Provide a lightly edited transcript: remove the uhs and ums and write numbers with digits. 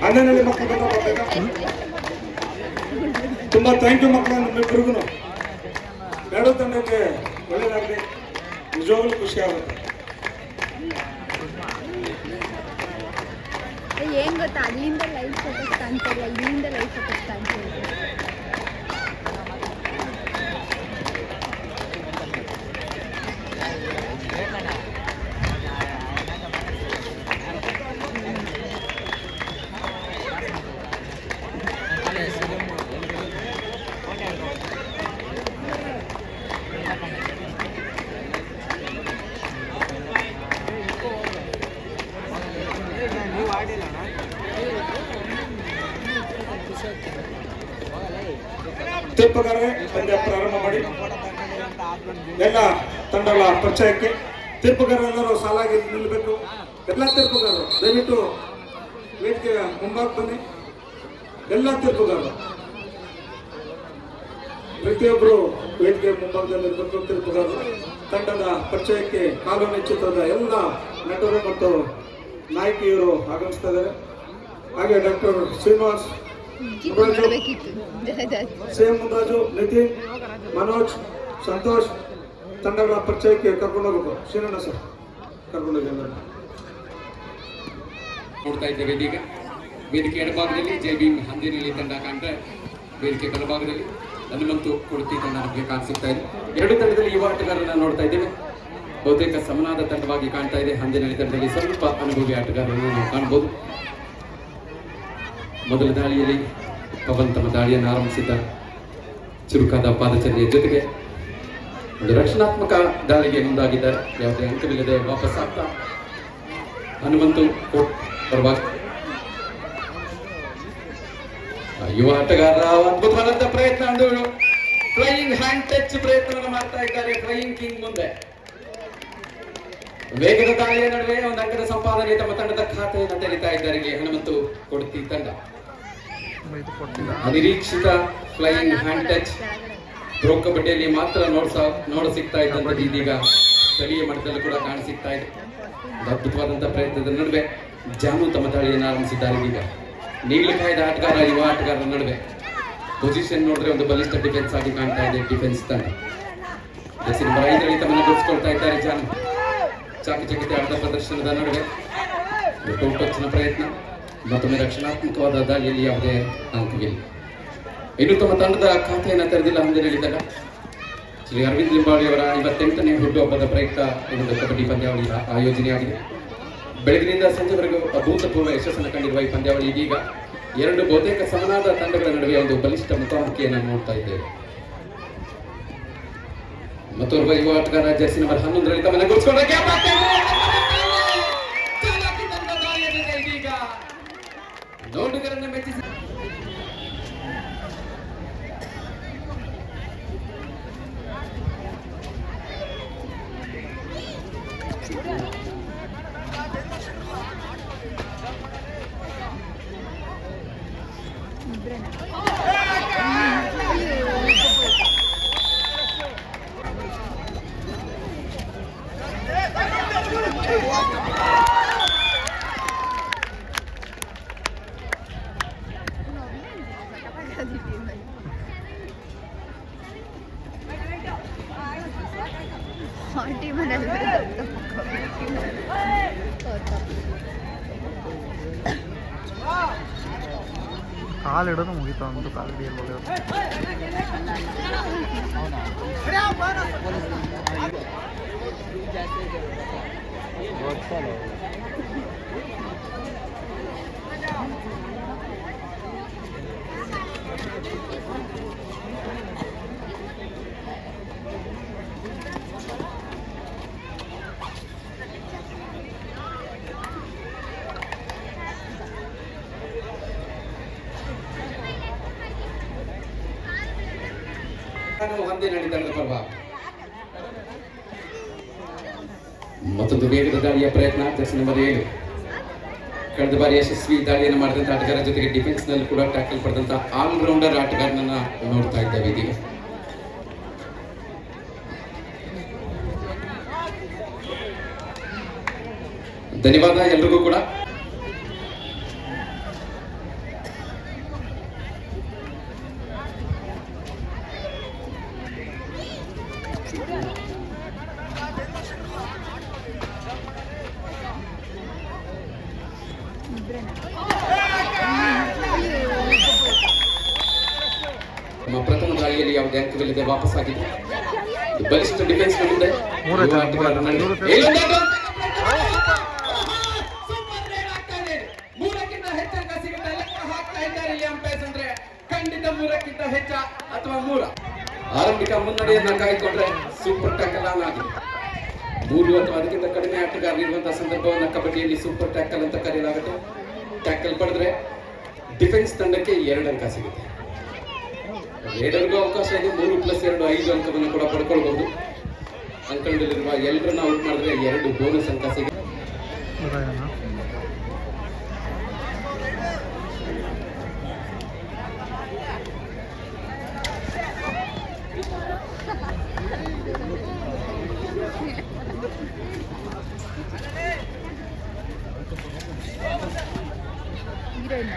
ಹಂಗನಲ್ಲಿ ಮಕ್ಕಳು ಗೊತ್ತಾಗ್ಬೇಕಾ? ತುಂಬಾ thank you ಮಕ್ಕಳ, ನಿಮ್ಮಿಬ್ಬರಿಗೂ. ಎರಡು ತಂಡಕ್ಕೆ ಒಳ್ಳೆಯದಾಗಲಿ, ನಿಜವಾಗ್ಲೂ ಖುಷಿ ಆಗುತ್ತೆ. ಏನ್ ಗೊತ್ತಾ, ಅಲ್ಲಿಂದ ಲೈವ್ ಫೋಟೋಸ್ ಕಾಣ್ತಿಲ್ಲ, ಇಲ್ಲಿಂದ ಲೈವ್ ಫೋಟೋಸ್ ಕಾಣ್ತಿಲ್ಲ. ತೀರ್ಪುಗಾರರೇ, ಪಂದ್ಯ ಪ್ರಾರಂಭ ಮಾಡಿ. ಎಲ್ಲ ತಂಡಗಳ ಪರಿಚಯಕ್ಕೆ ತೀರ್ಪುಗಾರರೆಲ್ಲರೂ ಸಾಲಾಗಿ ನಿಲ್ಲಬೇಕು. ಎಲ್ಲ ತೀರ್ಪುಗಾರರು ದಯವಿಟ್ಟು ವೇದಿಕೆಯ ಮುಂಭಾಗ ಬನ್ನಿ. ಎಲ್ಲ ತೀರ್ಪುಗಾರರು ಪ್ರತಿಯೊಬ್ಬರು ವೇದಿಕೆಯ ಮುಂಭಾಗದಲ್ಲಿರಬೇಕು. ತೀರ್ಪುಗಾರರು ತಂಡದ ಪರಿಚಯಕ್ಕೆ ಕಾನೂನು ಚಿತ್ರದ ಎಲ್ಲ ನಟರು ಮತ್ತು ನಾಯಕಿಯರು ಆಗಮಿಸ್ತಾ ಇದ್ದಾರೆ. ಹಾಗೆ ಡಾಕ್ಟರ್ ಶ್ರೀನಿವಾಸ್, ಸೇಮ್ ಮುಂದಾಜು, ನಿತಿನ್, ಮನೋಜ್, ಸಂತೋಷ್ ತಂಡಗಳ ಪರಿಚಯಕ್ಕೆ ಕರ್ಕೊಂಡು ಹೋಗ್ಬೇಕು. ಶ್ರೀನಣ್ಣ ಸರ್ ಕರ್ಕೊಂಡೋಗಿ. ನೋಡ್ತಾ ಇದ್ದೇವೆ ಇದೀಗ ವೇದಿಕೆ ಎಡಭಾಗದಲ್ಲಿ ಜೈ ಭೀಮ್ ಹಂದಿನಲ್ಲಿ ತಂಡ ಕಾಣ್ತಾ, ವೇದಿಕೆ ಬಲಭಾಗದಲ್ಲಿ ಹನುಮಂತು ಕೊಡ್ತಿ ತಂಡ ನಮಗೆ ಕಾಣಿಸುತ್ತಾ ಇದೆ. ಎರಡು ತಂಡದಲ್ಲಿ ಯುವ ಆಟಗಾರರನ್ನ ನೋಡ್ತಾ ಇದ್ದೇವೆ. ಬಹುತೇಕ ಸಮನಾದ ತಂಡವಾಗಿ ಕಾಣ್ತಾ ಇದೆ. ಹಂದಿನಲ್ಲಿ ತಂಡದಲ್ಲಿ ಸ್ವಲ್ಪ ಅನುಭವಿ ಆಟಗಾರರನ್ನು ನಾವು ಕಾಣಬಹುದು. ಮೊದಲ ದಾಳಿಯಲ್ಲಿ ಪವನ್ ತಮ್ಮ ದಾಳಿಯನ್ನು ಆರಂಭಿಸಿದ್ದಾರೆ. ಚುರುಕಾದ ಪಾದಚರಣೆಯ ಜೊತೆಗೆ ಒಂದು ರಕ್ಷಣಾತ್ಮಕ ದಾಳಿಗೆ ಮುಂದಾಗಿದ್ದಾರೆ. ಯಾವುದೇ ಅಂಕವಿಲ್ಲದೆ ವಾಪಸ್ ಆಗ್ತಾ ಹನುಮಂತು ಪರವಾಗಿ ಯುವ ಆಟಗಾರ ಅದ್ಭುತವಾದಂತಹ ಪ್ರಯತ್ನ, ಒಂದು ಫ್ಲೈಯಿಂಗ್ ಹ್ಯಾಂಡ್ ಟಚ್ ಪ್ರಯತ್ನವನ್ನು ಮಾಡ್ತಾ ಇದ್ದಾರೆ ಫ್ಲೈಯಿಂಗ್ ಕಿಂಗ್ ಮುಂದೆ. ವೇಗದ ದಾಳಿಯ ನಡುವೆ ಒಂದು ಅಂಕದ ಸಂಪಾದನೆ ತಮ್ಮ ತಂಡದ ಖಾತೆಯನ್ನು ತೆರೀತಾ ಇದ್ದಾರೆ ಹನುಮಂತು ಕೊಡ್ತಿ ತಂಡ. ಅನಿರೀಕ್ಷಿತ ಫ್ಲೈಯಿಂಗ್ ಹ್ಯಾಂಡ್ ಟಚ್ ಪ್ರೊ ಕಬಡ್ಡಿಯಲ್ಲಿ ಮಾತ್ರ ನೋಡ ಸಿಗ್ತಾ ಇದ್ದಂಥದ್ದು ಇದೀಗ ಸ್ಥಳೀಯ ಮಟ್ಟದಲ್ಲೂ ಕೂಡ ಕಾಣಸಿಗ್ತಾ ಇದೆ. ಅದ್ಭುತವಾದಂತಹ ಪ್ರಯತ್ನದ ನಡುವೆ ಜಾನು ತಮ್ಮ ದಾಳಿಯನ್ನು ಆರಂಭಿಸಿದ್ದಾರೆ. ಈಗ ನೀಲಿ ಕಾಯ್ದ ಆಟಗಾರ ಯುವ ಆಟಗಾರರ ನಡುವೆ ಪೊಸಿಷನ್ ನೋಡಿದ್ರೆ ಒಂದು ಬಲಿಷ್ಠ ಡಿಫೆನ್ಸ್ ಆಗಿ ಕಾಣ್ತಾ ಇದೆ ಡಿಫೆನ್ಸ್ ತಂಡ. ನಂಬರ್ 5ರಲ್ಲಿ ತಮ್ಮನ್ನು ಗುರುತಿಸಿಕೊಳ್ತಾ ಇದ್ದಾರೆ ಜಾನು. ಚಾಕಚಕ್ಯತೆ ಆಟದ ಪ್ರದರ್ಶನದ ನಡುವೆ ಟಚ್ನ ಪ್ರಯತ್ನ, ಮತ್ತೊಮ್ಮೆ ರಕ್ಷಣಾತ್ಮಕವಾದ ದಾಳಿಯಲ್ಲಿ ಯಾವುದೇ ಅಂಕವಿಲ್ಲ. ಇನ್ನು ತಮ್ಮ ತಂಡದ ಖಾತೆಯನ್ನು ತೆರೆದಿಲ್ಲ ಹಂದಿನಲ್ಲಿ ತಂಡ. ಶ್ರೀ ಅರವಿಂದ್ ಲಿಂಬಾವಳಿ ಅವರ 58ನೇ ಹುಟ್ಟುಹಬ್ಬದ ಪ್ರಯುಕ್ತ ಒಂದು ಕಬಡ್ಡಿ ಪಂದ್ಯಾವಳಿ ಆಯೋಜನೆಯಾಗಿದೆ. ಬೆಳಗಿನಿಂದ ಸಂಜೆವರೆಗೂ ಅಭೂತಪೂರ್ವ ಯಶಸ್ಸನ್ನು ಕಂಡಿರುವ ಈ ಪಂದ್ಯಾವಳಿ ಇದೀಗ ಎರಡು ಬಹುತೇಕ ಸಮನಾದ ತಂಡಗಳ ನಡುವೆ ಒಂದು ಬಲಿಷ್ಠ ಮುಖಾಮುಖಿಯನ್ನು ನೋಡ್ತಾ ಇದ್ದೇವೆ. ಮತ್ತೋರ್ವ ಯುವ ಆಟಗಾರ ಜರ್ಸಿ ನಂಬರ್ 11ರಲ್ಲಿ ತಮ್ಮನ್ನು ಗುರುತಿಸಿಕೊಂಡ ಇದೀಗ ನೋಡುಗರನ್ನು ಮೆಚ್ಚಿಸಿ ಕಾಲಿಡೋದು ಮುಗಿತ ಒಂದು ಕಾಲಿಡಿ ಹಂದಿನಲ್ಲಿ ತಂಡದ ಪರವಾಗಿ ಮತ್ತೊಂದು ವೇಗದ ದಾಳಿಯ ಪ್ರಯತ್ನ. ಜರ್ಸಿ ನಂಬರ್ 7 ಕಳೆದ ಬಾರಿ ಯಶಸ್ವಿ ದಾಳಿಯನ್ನು ಮಾಡಿದಂಥ ಆಟಗಾರ ಜೊತೆಗೆ ಡಿಫೆನ್ಸ್ ನಲ್ಲಿ ಕೂಡ ಟ್ಯಾಕಲ್ ಪಡೆದಂತ ಆಲ್ರೌಂಡರ್ ಆಟಗಾರನನ್ನ ನೋಡ್ತಾ ಇದ್ದೇವೆ ಇದೀಗ. ಧನ್ಯವಾದ ಎಲ್ರಿಗೂ ಕೂಡ. ಯಾವುದೇ ಅಂಕವಿಲ್ಲದೆ ವಾಪಸ್ ಆಗಿದೆ. ಬಲಿಷ್ಠ ಡಿಫೆನ್ಸ್ ಮುಂದೆ ಮೂರೇ ಜನ, ಮೂರಕ್ಕಿಂತ ಹೆಚ್ಚು ಅಂಕ ಸಿಗುತ್ತೆ. ಲೆಕ್ಕ ಹಾಕ್ತಾ ಇದ್ದಾರೆ ಇಲ್ಲಿ ಅಂಪೈರ್ಸ್. ಅಂದ್ರೆ ಖಂಡಿತ ಮೂರಕ್ಕಿಂತ ಹೆಚ್ಚ ಅಥವಾ ಮೂರ. ಆರಂಭಿಕ ಮುನ್ನಡೆಯನ್ನ ಕಾಯ್ಕೊಂಡ್ರೆ ಸೂಪರ್ ಟ್ಯಾಕಲ್ ಆನ್ ಆಗಿದೆ. 3 ಅಥವಾ ಅದಕ್ಕಿಂತ ಕಡಿಮೆ ಆಟಗಾರರು ಇರುವಂತಹ ಸಂದರ್ಭವನ್ನ ಕಬಡ್ಡಿಯಲ್ಲಿ ಸೂಪರ್ ಟ್ಯಾಕಲ್ ಅಂತ ಕರೆಯಲಾಗುತ್ತೆ. ಟ್ಯಾಕಲ್ ಪಡೆದ್ರೆ ಡಿಫೆನ್ಸ್ ತಂಡಕ್ಕೆ 2 ಅಂಕ ಸಿಗುತ್ತೆ. ರೇಡರ್ಗೂ ಅವಕಾಶ ಇದೆ. 3+2 5 ಅಂಕವನ್ನು ಕೂಡ ಪಡ್ಕೊಳ್ಬಹುದು. ಅಂಕಣದಲ್ಲಿರುವ ಎಲ್ಲರನ್ನ ಔಟ್ ಮಾಡಿದ್ರೆ 2 ಬೋನಸ್ ಅಂಕ ಸಿಗುತ್ತೆ. ಹೀರೋಯಿನ್